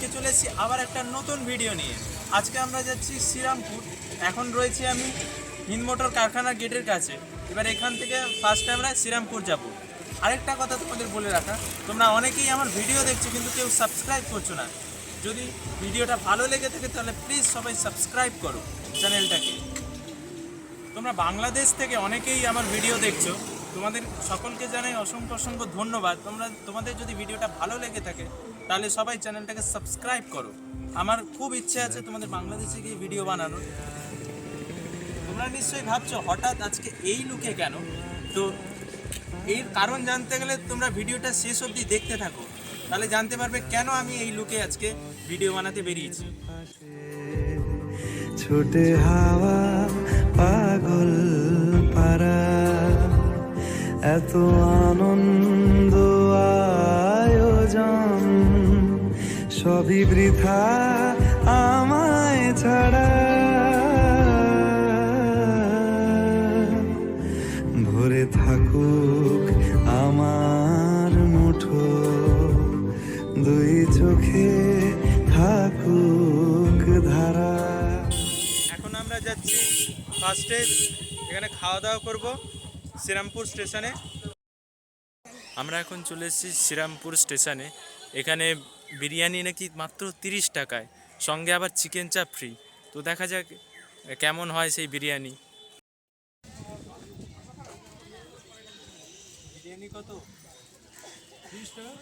আজকে চলে এসেছি আবার একটা নতুন ভিডিও নিয়ে। আজকে আমরা যাচ্ছি শ্রীরামপুর। এখন রয়েছি আমি হিন্দমোটর কারখানার গেটের কাছে। এবার এখান থেকে ফার্স্টে আমরা শ্রীরামপুর যাব। আরেকটা কথা তোমাদের বলে রাখা, তোমরা অনেকেই আমার ভিডিও দেখছো কিন্তু কেউ সাবস্ক্রাইব করছো না। যদি ভিডিওটা ভালো লেগে থাকে তাহলে প্লিজ সবাই সাবস্ক্রাইব করো চ্যানেলটাকে। তোমরা বাংলাদেশ থেকে অনেকেই আমার ভিডিও দেখছো, তোমাদের সকলকে জানাই অসংখ্য অসংখ্য ধন্যবাদ। তোমাদের যদি ভিডিওটা ভালো লেগে থাকে তাহলে সবাই চ্যানেলটাকে সাবস্ক্রাইব করো। আমার খুব ইচ্ছে আছে তোমাদের বাংলাদেশে গিয়ে ভিডিও বানানোর। তোমরা নিশ্চয়ই ভাবছো হঠাৎ আজকে এই লুকে কেন, তো এর কারণ জানতে গেলে তোমরা ভিডিওটা শেষ অবধি দেখতে থাকো, তাহলে জানতে পারবে কেন আমি এই লুকে আজকে ভিডিও বানাতে বেরিয়েছি। ছোটে হাওয়া পাগল পারা, এত আনন্দ আয়োজন সবই বৃথা আমায় ছাড়া। ভরে থাকুক আমার মুঠো, দুই চোখে থাকুক ধারা। এখন আমরা যাচ্ছি ফার্স্টে এখানে খাওয়া দাওয়া করব শ্রীরামপুর স্টেশনে। আমরা এখন চলে এসেছি শ্রীরামপুর স্টেশনে। এখানে বিরিয়ানি নাকি মাত্র 30 টাকায়, সঙ্গে আবার চিকেন চাপ ফ্রি। তো দেখা যাক কেমন হয় সেই বিরিয়ানি। বিরিয়ানি কত? 30 টাকা।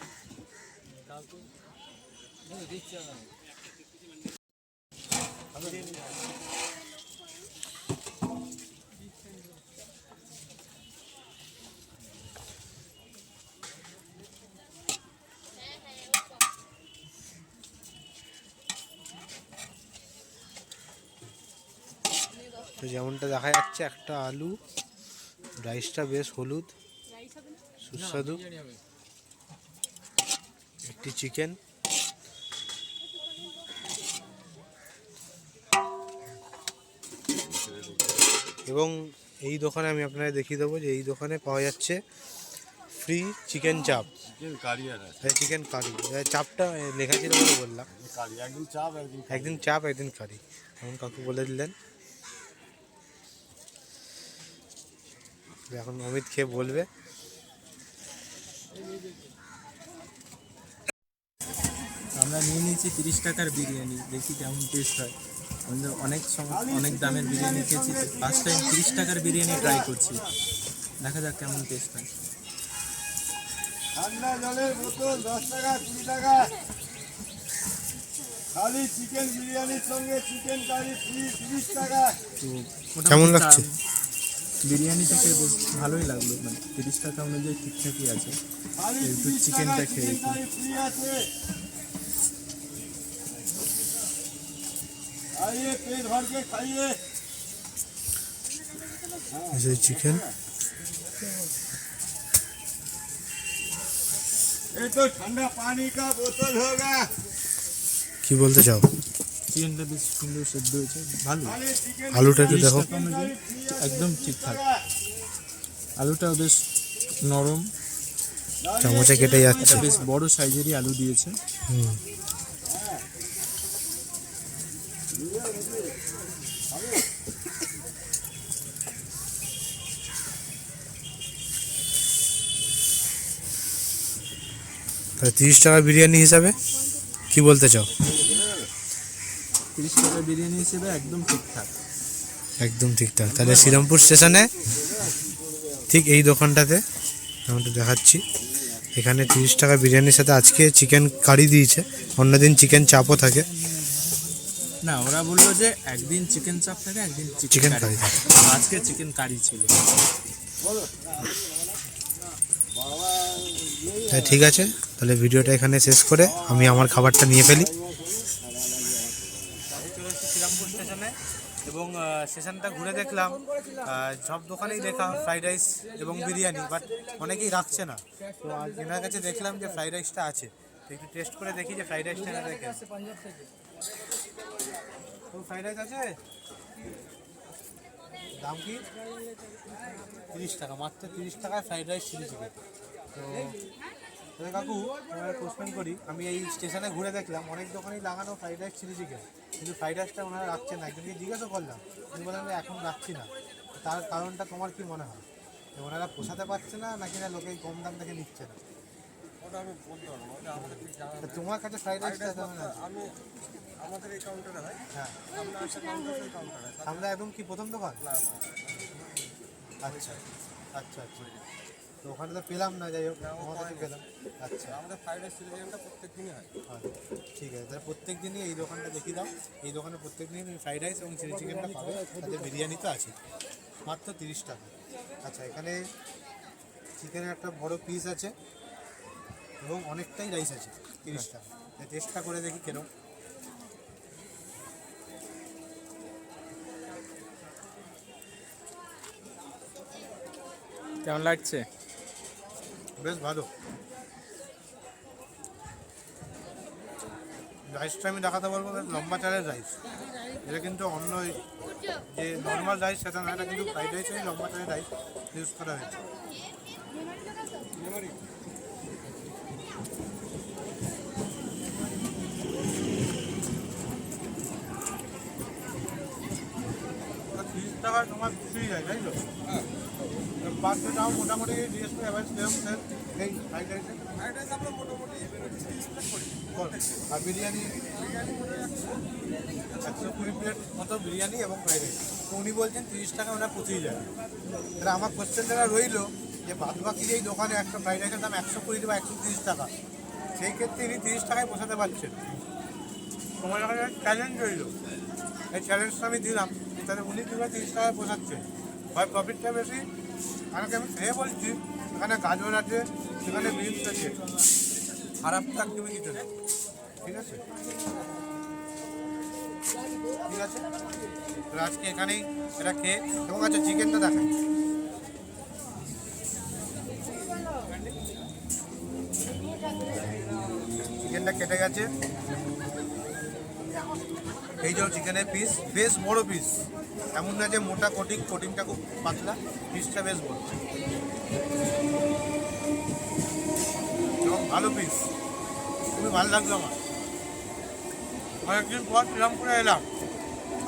তো যেমনটা দেখা যাচ্ছে, একটা আলু, রাইসটা বেশ হলুদ সুস্বাদু, একটি চিকেন, এবং এই দোকানে আমি আপনাদের দেখিয়ে দেবো যে এই দোকানে পাওয়া যাচ্ছে ফ্রি চিকেন চাপ, চিকেন কারি। চাপটা লেখা ছিল বলে বললাম, একদিন চাপ একদিন কারি, এমন কাকু বলে দিলেন। এখন অমিত খেয়ে বলবে। আমরা নিয়ে নিয়েছি 30 টাকার বিরিয়ানি, দেখি কেমন টেস্ট হয়। আমাদের অনেক দামের বিরিয়ানি খেয়েছি, ফার্স্ট টাইম 30 টাকার বিরিয়ানি ট্রাই করছি, দেখা যাক কেমন টেস্ট হয়। ঠান্ডা জলের বোতল 10 টাকা 20 টাকা, খালি চিকেন বিরিয়ানির সঙ্গে চিকেন কারি ফ্রি 30 টাকা। তো কেমন লাগছে? বিরিয়ানি থেকে বেশ ভালোই লাগলো, মানে 30 টাকা অনুযায়ী ঠিকঠাকই আছে। খালি একটু 30 চিকেনটা টাকা খেয়ে চিকেন কারি ফ্রি আছে। आइए पेट भर के खाइए। চিকেন ये तो ठंडा पानी का बोतल होगा। কি বলতে চাও? চিকেনটা বেশ সুন্দর সেদ্ধ হয়েছে, ভালো। खाली चिकन আলুটা একটু দেখো। টাকা অনুযায়ী একদম ঠিকঠাক, আলুটাও বেশ নরম, চামচে কেটে যাচ্ছে। এটা বেশ বড় সাইজেরই আলু দিয়েছে। হুম। তাহলে 30 টাকা বিরিয়ানি হিসাবে কি বলতে চাও? 30 টাকা বিরিয়ানি হিসেবে একদম ঠিকঠাক। একদম ঠিকঠাক। তাহলে শ্রীরামপুর স্টেশনে ঠিক এই দোকানটাতে আমরা দেখাচ্ছি, এখানে 30 টাকা বিরিয়ানির সাথে আজকে চিকেন কারি দিয়েছে, অন্যদিন চিকেন চাপও থাকে। না, ওরা বললো যে একদিন চিকেন চাপ থাকে, একদিন চিকেন কারি থাকে, আজকে চিকেন কারি ছিল। তাই ঠিক আছে, তাহলে ভিডিওটা এখানে শেষ করে আমি আমার খাবারটা নিয়ে ফেলি। চলে এসেছি শ্রীরামপুর স্টেশনে এবং স্টেশনটা ঘুরে দেখলাম, সব দোকানেই লেখা ফ্রাইড রাইস এবং বিরিয়ানি, বাট অনেকেই রাখছে না। তো এনার কাছে দেখলাম যে ফ্রাইড রাইসটা আছে, তো একটু টেস্ট করে দেখি যে ফ্রাইড রাইসটা এনারা রেখে। তো ফ্রাইড রাইস আছে, দাম কি? 30 টাকা, মাত্র 30 টাকায় ফ্রাইড রাইস চিলি চিকেন। তো তাহলে কাকু আমরা প্রশ্ন করি, আমি এই স্টেশনে ঘুরে দেখলাম অনেক দোকানেই লাগানো ফ্রাইড রাইস চিলি চিকেন, কিন্তু ফ্রাইড রাইসটা ওনারা রাখছেন না। একজনকে জিজ্ঞাসা করলাম, তিনি বললেন যে এখন রাখছি না। তার কারণটা তোমার কি মনে হয়? যে ওনারা পোষাতে পারছে না নাকি না লোকে কম দাম থেকে নিচ্ছে না? ওটা আমি বলতে পারবো না, ওটা আমাদের ঠিক জানা তা তোমার কাছে ফ্রাইড রাইসটা কেমন আছে? আমি আমাদের এই কাউন্টারে হয়, হ্যাঁ, আমরা একটা কাউন্টারে কাউন্টারে আমরা একদম কি প্রথম দোকান? না আচ্ছা আচ্ছা আচ্ছা, তো ওখানে তো পেলাম না, যাই হোক আমার কাছে পেলাম। আচ্ছা আমাদের ফ্রাইড রাইস চিলি চিকেনটা প্রত্যেক দিনই হয়। হয়, ঠিক আছে। তাহলে প্রত্যেক দিনই এই দোকানটা দেখিয়ে দাও। এই দোকানে প্রত্যেক দিনই তুমি ফ্রাইড রাইস এবং চিলি চিকেনটা পাবে, তাতে বিরিয়ানি তো আছে, মাত্র 30 টাকা। আচ্ছা, এখানে চিকেনের একটা বড় পিস আছে এবং অনেকটাই রাইস আছে, 30 টাকা। টেস্টটা করে দেখি কেন। কেমন লাগছে? বেশ ভালো। রাইসটা আমি দেখাতে পারবো, বেশ লম্বা চালের রাইস। এটা কিন্তু অন্য যে নর্মাল রাইস সেটা না, এটা কিন্তু ফ্রাইড রাইসেরই লম্বা চালের রাইস ইউজ করা হয়েছে। টাকায় তোমার খুশি যায়, তাই তো? পাঁচ টাকা মোটামুটি জিজ্ঞেস করে অ্যাভারেজ সেম সেম এই ফ্রাইড রাইসে। ফ্রাইড রাইস আমরা মোটামুটি 30 প্লেট করি। আর বিরিয়ানি 120 প্লেট মতো বিরিয়ানি এবং ফ্রাইড রাইস। তো উনি বলছেন 30 টাকা ওরা পচিয়ে যায়। তাহলে আমার কোশ্চেনটা রইলো যে বাদ বাকি এই দোকানে একটা ফ্রাইড রাইসের দাম 120 বা 130 টাকা, সেই ক্ষেত্রে ইনি 30 টাকায় পোষাতে পারছেন। তোমার কাছে চ্যালেঞ্জ রইল, এই চ্যালেঞ্জটা আমি দিলাম, তাহলে উনি কীভাবে 30 টাকায় পোষাচ্ছেন। হয় প্রফিটটা বেশি, কারণ আমি খেয়ে বলছি এখানে গাজর আছে, সেখানে বিনস আছে, খারাপটা তুমি কিছু নেই। ঠিক আছে ঠিক আছে, তো আজকে এখানেই এটা খেয়ে এবং আচ্ছা চিকেনটা দেখাই। চিকেনটা কেটে গেছে, এই যে চিকেনের পিস বেশ বড় পিস, এমন না যে মোটা কোটিংটা খুব পাতলা, পিসটা বেশ বড় এবং ভালো পিস, খুবই ভালো লাগলো আমার। অনেকদিন পর শ্রীরামপুরে এলাম,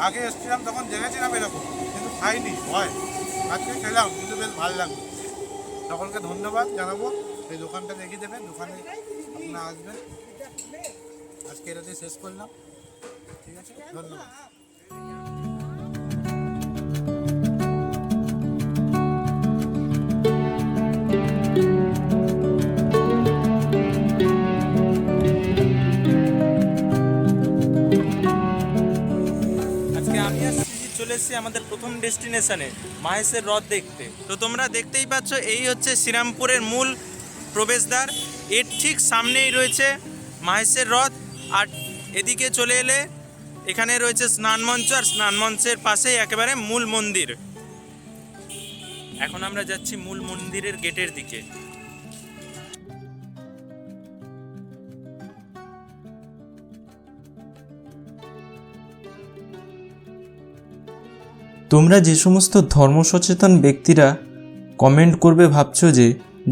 আগে এসেছিলাম তখন দেখেছিলাম এরকম, কিন্তু খাইনি ভয়, আজকে খেলাম কিন্তু বেশ ভালো লাগলো। সকলকে ধন্যবাদ জানাবো, এই দোকানটা দেখিয়ে দেবেন, দোকানে আপনারা আসবেন। আজকে এটাতে শেষ করলাম, ঠিক আছে, ধন্যবাদ। আজকে আমি আর সৃজিত চলে এসেছি আমাদের প্রথম ডেস্টিনেশনে মাহেশের হ্রদ দেখতে। তো তোমরা দেখতেই পাচ্ছ, এই হচ্ছে শ্রীরামপুরের মূল প্রবেশদ্বার, এর ঠিক সামনেই রয়েছে মাহেশের হ্রদ। আর এদিকে চলে এলে এখানে রয়েছে স্নান মঞ্চ, আর স্নান মঞ্চের পাশেই একেবারে মূল মন্দির। এখন আমরা যাচ্ছি মূল মন্দিরের গেটের দিকে। তোমরা যে সমস্ত ধর্ম সচেতন ব্যক্তিরা কমেন্ট করবে ভাবছো যে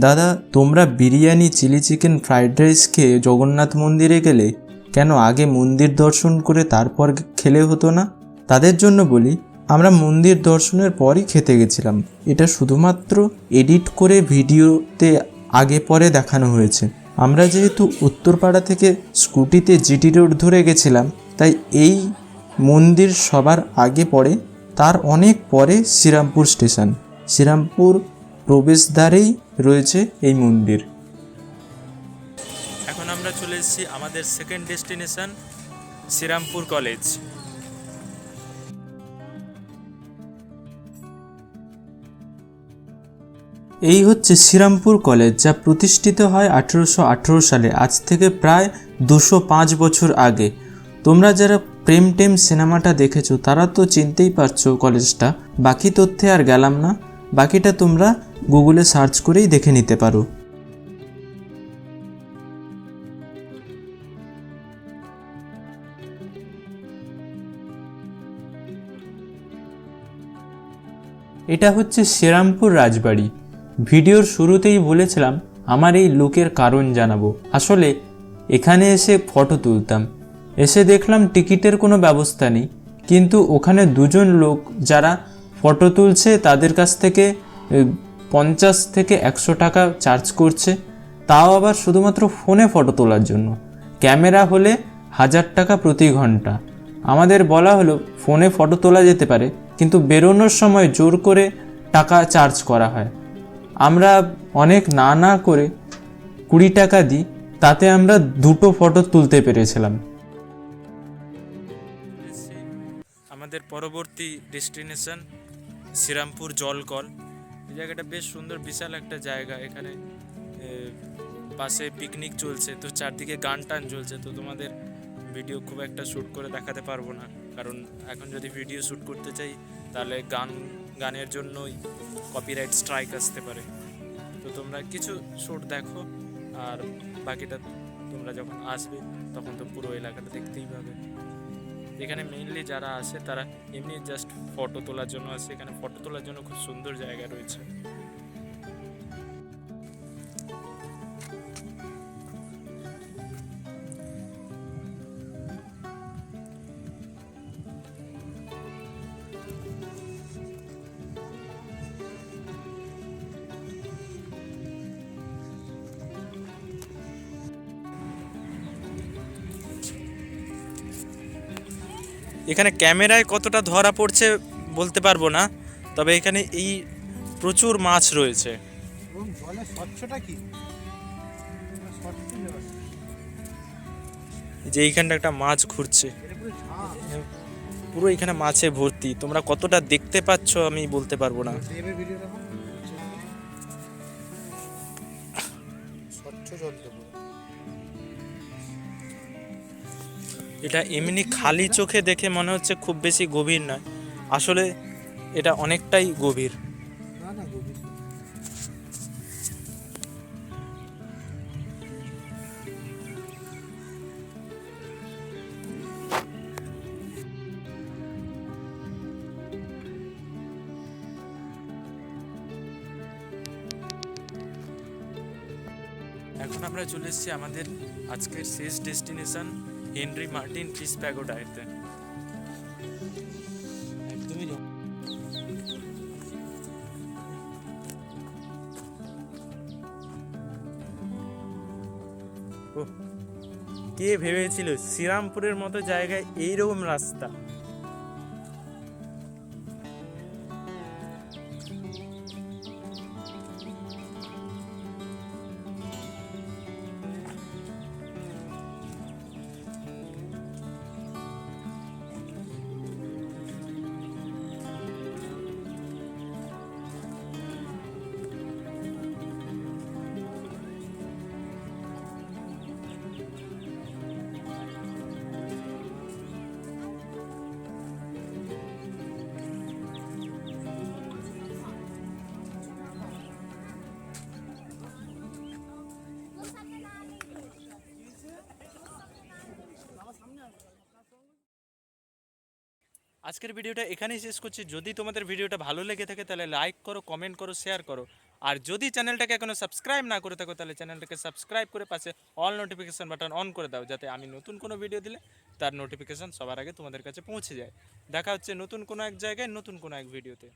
দাদা তোমরা biryani, chilli chicken, fried rice খেয়ে জগন্নাথ মন্দিরে গেলে কেন আগে মন্দির দর্শন করে তারপর খেলে হতো না? তাদের জন্য বলি, আমরা মন্দির দর্শনের পরই খেতে গেছিলাম। এটা শুধুমাত্র এডিট করে ভিডিওতে আগে পরে দেখানো হয়েছে। আমরা যেহেতু উত্তরপাড়া থেকে স্কুটিতে জিটি রোড ধরে গেছিলাম, তাই এই মন্দির সবার আগে পড়ে, তার অনেক পরে শ্রীরামপুর স্টেশন। শ্রীরামপুর প্রবেশদ্বারেই রয়েছে এই মন্দির। এখন আমরা চলে এসেছি আমাদের সেকেন্ড ডেস্টিনেশন শ্রীরামপুর কলেজ। এই হচ্ছে শ্রীরামপুর কলেজ, যা প্রতিষ্ঠিত হয় 1818 সালে, আজ থেকে প্রায় 205 বছর আগে। তোমরা যারা প্রেম টেম সিনেমাটা দেখেছো তারা তো চিনতেই পারছো কলেজটা। বাকি তথ্যে আর গেলাম না, বাকিটা তোমরা গুগলে সার্চ করেই দেখে নিতে পারো। এটা হচ্ছে শ্রীরামপুর রাজবাড়ি। ভিডিওর শুরুতেই বলেছিলাম আমার এই লুকের কারণ জানাবো। আসলে এখানে এসে ফটো তুলতাম, এসে দেখলাম টিকিটের কোনো ব্যবস্থা নেই, কিন্তু ওখানে দুজন লোক যারা ফটো তুলছে তাদের কাছ থেকে 50 থেকে 100 টাকা চার্জ করছে, তাও আবার শুধুমাত্র ফোনে ফটো তোলার জন্য। ক্যামেরা হলে 1000 টাকা প্রতি ঘন্টা। আমাদের বলা হলো ফোনে ফটো তোলা যেতে পারে, কিন্তু বেরোনোর সময় জোর করে টাকা চার্জ করা হয়। আমরা অনেক না করে 20 টাকা দিই, তাতে আমরা 2টো ফটো তুলতে পেরেছিলাম। আমাদের পরবর্তী ডেস্টিনেশন শ্রীরামপুর জলকল। এই জায়গাটা বেশ সুন্দর, বিশাল একটা জায়গা। এখানে পাশে পিকনিক চলছে, তো চারদিকে গান টান চলছে। তো তোমাদের ভিডিও খুব একটা শ্যুট করে দেখাতে পারবো না, কারণ এখন যদি ভিডিও শ্যুট করতে চাই তাহলে গানের জন্যই কপিরাইট স্ট্রাইক আসতে পারে। তো তোমরা কিছু শ্যুট দেখো, আর বাকিটা তোমরা যখন আসবে তখন তো পুরো এলাকাটা দেখতেই পাবে। এখানে মেইনলি যারা আসে তারা এমনি জাস্ট ফটো তোলার জন্য আসে। এখানে ফটো তোলার জন্য খুব সুন্দর জায়গা রয়েছে। এখানে ক্যামেরায় কতটা ধরা পড়ছে বলতে পারবো না, তবে এখানে এই প্রচুর মাছ রয়েছে। এবং জলের স্বচ্ছটা কি, স্বচ্ছ জল। যে এইখানটা একটা মাছ ঘুরছে, এটা পুরো ঝাঁ। পুরো এখানে মাছে ভর্তি। তোমরা কতটা দেখতে পাচ্ছ আমি বলতে পারবো না। দেবের ভিডিও দেখো, স্বচ্ছ জল তো পুরো। এটা এমনি খালি চোখে দেখে মনে হচ্ছে খুব বেশি গভীর নয়, আসলে এটা অনেকটাই গভীর। না না গভীর। এখন আমরা চলে এসেছি আমাদের আজকের শেষ ডেস্টিনেশন হেনরি মার্টিন ফিশ প্যাগোডাতে। একদমই জল। কে ভেবেছিল শ্রীরামপুরের মতো জায়গায় এইরকম রাস্তা। আজকের ভিডিওটা এখানেই শেষ করছি। যদি তোমাদের ভিডিওটা ভালো লেগে থাকে তাহলে লাইক করো, কমেন্ট করো, শেয়ার করো। আর যদি চ্যানেলটাকে এখনো সাবস্ক্রাইব না করে থাকো তাহলে চ্যানেলটাকে সাবস্ক্রাইব করে পাশে অল নোটিফিকেশন বাটন অন করে দাও, যাতে আমি নতুন কোনো ভিডিও দিলে তার নোটিফিকেশন সবার আগে তোমাদের কাছে পৌঁছে যায়। দেখা হচ্ছে নতুন কোনো এক জায়গায় নতুন কোনো এক ভিডিওতে।